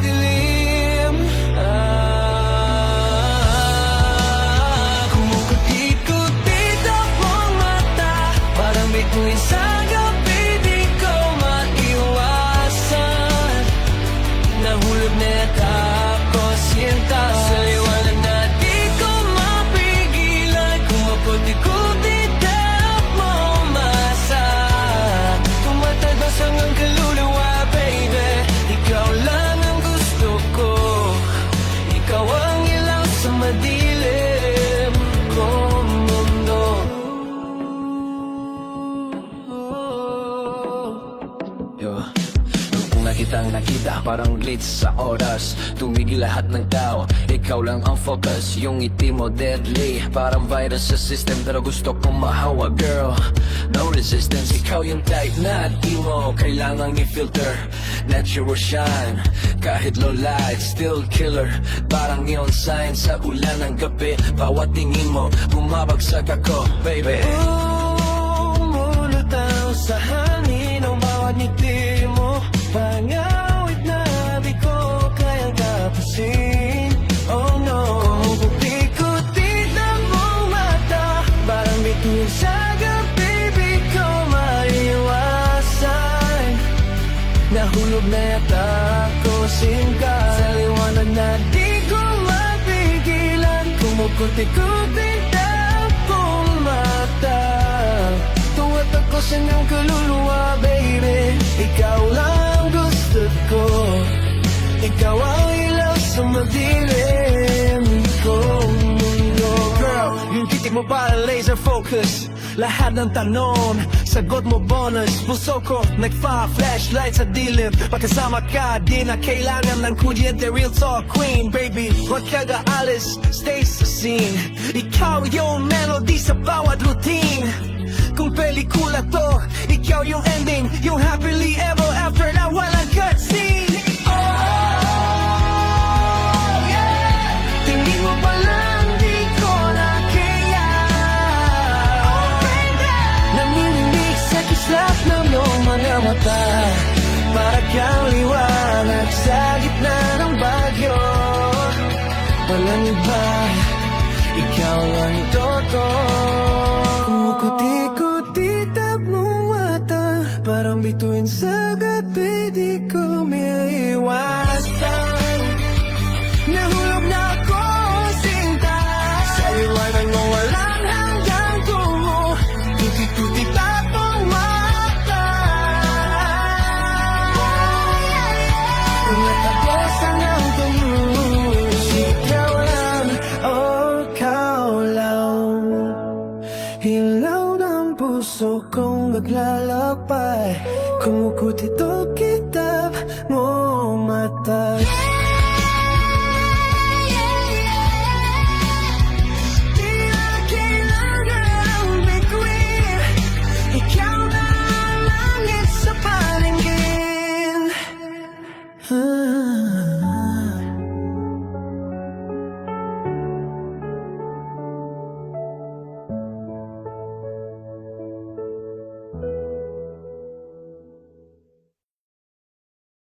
madilim. Kumukuti-kuti ang mong mata, parang bituin sa gabi, di ko maiwasan. Nahulog na yata ako sinta sa liwanag na di ko mapigilan. Kumukuti-kuti ang mong masa, tumatalbas hanggang kaluluwa, baby. Ikaw lang ang gusto ko, ikaw ang ilaw sa madilim kong mundo. Yo, kung nakitang nakita, parang glitch sa oras. Tumigil lahat ng tao, ikaw lang ang focus. Yung ngiti mo deadly, parang virus sa system. Pero gusto kong mahawa, girl, no resistance. Ikaw yung type na di mo kailangang i-filter. Natural shine, kahit low light, still killer. Parang neon sign sa ulan ng gabi. Bawat tingin mo, bumabagsak ako, baby. Umulutaw sa hangin ang bawat ngiti mo. Pangawit na di ko kayang tapusin. Oh no, kumukuti-kuti ang mong mata, parang bituin sa gabi, di ko maiwasan. Nahulog na yata ako sinka sa liwanag na di ko mapigilan. Kumukuti-kuti ang mong mata, tuwat ako sa iyong kaluluwa, baby. Ikaw lang gusto ko, ikaw ang ilaw sa madilim kong mundo. Girl, yung titik mo parang laser focus. Lahat ng tanong, sagot mo bonus. Puso ko nagpa-flashlight sa dilim. Pagkasama ka, di na kailangan ng kuryente. Real talk queen, baby, huwag ka gaalis, stay sa scene. Ikaw yung melody sa bawat routine. Kung pelikula to, ikaw yung ending, yung happily ever after na walang cutscene. Oh, yeah. Tingin mo pa lang, di ko na kaya. Oh, baby. Nanginginig sa kislap ng iyong mga mata, para kang liwanag sa gitna ng bagyo. Walang iba, ikaw lang ito. Kumukuti-kuti ang mong mata, parang bituin sa gabi, di ko maiwasan. Nahulog na ako sinta sa liwanag mo, walang hanggang tungo. Kuti-kuti ang mata, ingat ako sa nang tungo. Ikaw lang, oh, ikaw lang, ilaw ng puso kong maglalakbay. Kumukuti to kitab mo mata,